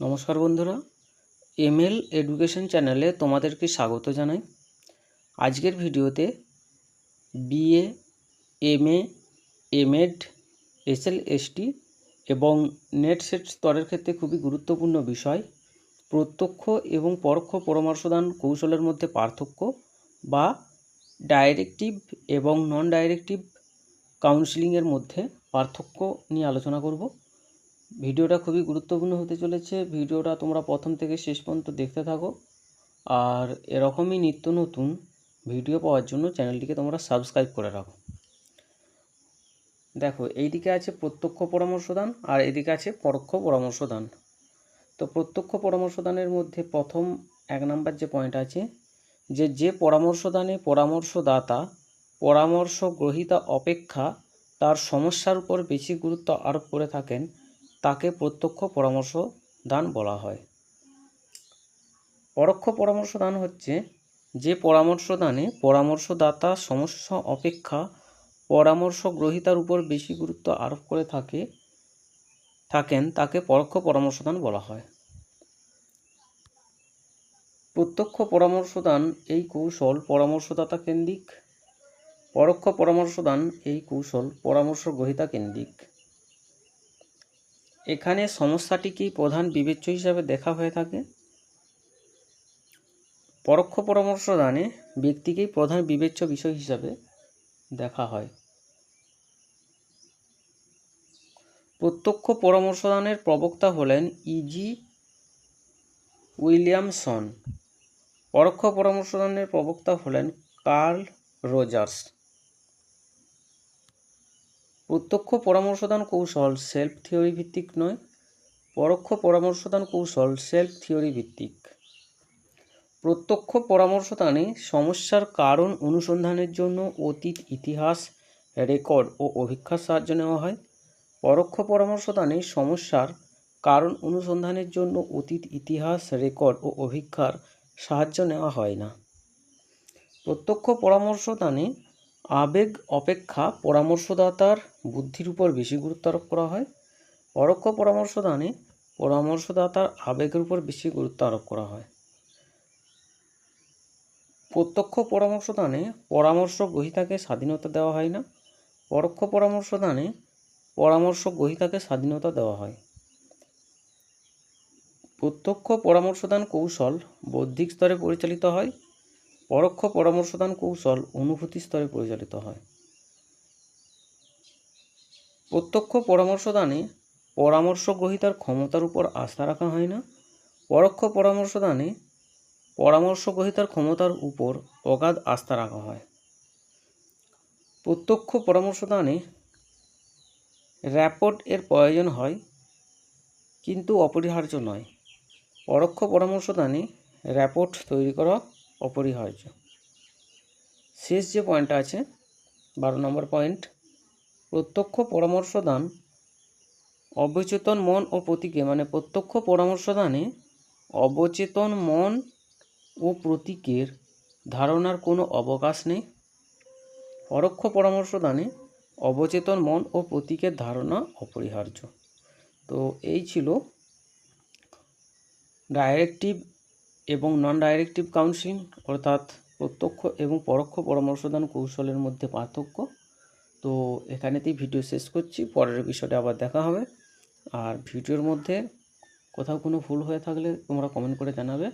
নমস্কার বন্ধুরা, ML education চ্যানেলে তোমাদেরকে স্বাগত জানাই। আজকের ভিডিওতে বিএ, এমএ, এমএড, এসএলএসটি এবং নেট সেট স্তরের ক্ষেত্রে খুবই গুরুত্বপূর্ণ বিষয় প্রত্যক্ষ এবং পরোক্ষ পরামর্শদান কৌশলের মধ্যে পার্থক্য বা ডাইরেক্টিভ এবং নন ডাইরেক্টিভ কাউন্সেলিংয়ের মধ্যে পার্থক্য নিয়ে আলোচনা করব। ভিডিওটা খুবই গুরুত্বপূর্ণ হতে চলেছে। ভিডিওটা তোমরা প্রথম থেকে শেষ পর্যন্ত দেখতে থাকো, আর এরকমই নিত্য নতুন ভিডিও পাওয়ার জন্য চ্যানেলটিকে তোমরা সাবস্ক্রাইব করে রাখো। দেখো, এইদিকে আছে প্রত্যক্ষ পরামর্শদান আর এদিকে আছে পরোক্ষ পরামর্শদান। তো প্রত্যক্ষ পরামর্শদানের মধ্যে প্রথম 1 নাম্বার যে পয়েন্ট আছে, যে পরামর্শদানে পরামর্শদাতা পরামর্শ গ্রহীতা অপেক্ষা তার সমস্যার উপর বেশি গুরুত্ব আরোপ করে থাকেন তাকে প্রত্যক্ষ পরামর্শ দান বলা হয়। পরোক্ষ পরামর্শ দান হচ্ছে যে পরামর্শ দানে পরামর্শদাতা সমস্যা অপেক্ষা পরামর্শ গ্রহীতার উপর বেশি গুরুত্ব আরোপ করে থাকেন তাকে পরোক্ষ পরামর্শ দান বলা হয়। প্রত্যক্ষ পরামর্শ দান এই কৌশল পরামর্শদাতা কেন্দ্রিক, পরোক্ষ পরামর্শ দান এই কৌশল পরামর্শ গ্রহীতা কেন্দ্রিক। এখানে সমস্যাটিকেই প্রধান বিবেচ্য হিসাবে দেখা হয়ে থাকে। পরোক্ষ পরামর্শ দানে ব্যক্তিকেই প্রধান বিবেচ্য বিষয় হিসাবে দেখা হয়। প্রত্যক্ষ পরামর্শদানের প্রবক্তা হলেন ইজি উইলিয়ামসন। পরোক্ষ পরামর্শদানের প্রবক্তা হলেন কার্ল রজার্স। প্রত্যক্ষ পরামর্শদান কৌশল সেলফ থিওরি ভিত্তিক নয়, পরোক্ষ পরামর্শদান কৌশল সেলফ থিওরি ভিত্তিক। প্রত্যক্ষ পরামর্শদানে সমস্যার কারণ অনুসন্ধানের জন্য অতীত ইতিহাস, রেকর্ড ও অভিজ্ঞতার সাহায্য নেওয়া হয়। পরোক্ষ পরামর্শদানে সমস্যার কারণ অনুসন্ধানের জন্য অতীত ইতিহাস, রেকর্ড ও অভিজ্ঞতার সাহায্য নেওয়া হয় না। প্রত্যক্ষ পরামর্শদানে আবেগ অপেক্ষা পরামর্শদাতার বুদ্ধির উপর বেশি গুরুত্ব আরোপ করা হয়। পরোক্ষ পরামর্শদানে পরামর্শদাতার আবেগের উপর বেশি গুরুত্ব আরোপ করা হয়। প্রত্যক্ষ পরামর্শদানে পরামর্শ গ্রহীতাকে স্বাধীনতা দেওয়া হয় না, পরোক্ষ পরামর্শদানে পরামর্শ গ্রহীতাকে স্বাধীনতা দেওয়া হয়। প্রত্যক্ষ পরামর্শদান কৌশল বৌদ্ধিক স্তরে পরিচালিত হয়, পরোক্ষ পরামর্শদান কৌশল অনুভূতি স্তরে পরিচালিত হয়। প্রত্যক্ষ পরামর্শদানে পরামর্শ গ্রহীতার ক্ষমতার উপর আস্থা রাখা হয় না, পরোক্ষ পরামর্শদানে পরামর্শ গ্রহীতার ক্ষমতার উপর অগাধ আস্থা রাখা হয়। প্রত্যক্ষ পরামর্শদানে র্যাপোর্ট এর প্রয়োজন হয় কিন্তু অপরিহার্য নয়, পরোক্ষ পরামর্শদানে র্যাপোর্ট তৈরি করা অপরিহার্য। শেষ যে পয়েন্টটা আছে 12 নম্বর পয়েন্ট, প্রত্যক্ষ পরামর্শদান অবচেতন মন ও প্রতীকে, মানে প্রত্যক্ষ পরামর্শদানে অবচেতন মন ও প্রতীকের ধারণার কোনো অবকাশ নেই, পরোক্ষ পরামর্শদানে অবচেতন মন ও প্রতীকের ধারণা অপরিহার্য। তো এই ছিল ডাইরেক্টিভ এবং নন ডাইরেক্টিভ কাউন্সেলিং, অর্থাৎ প্রত্যক্ষ এবং পরোক্ষ পরামর্শদান কৌশলের মধ্যে পার্থক্য। তো এখানেতেই ভিডিও শেষ করছি, পরের বিষয়টা আবার দেখা হবে। আর ভিডিওর মধ্যে কোথাও কোনো ভুল হয়ে থাকলে তোমরা কমেন্ট করে জানাবে।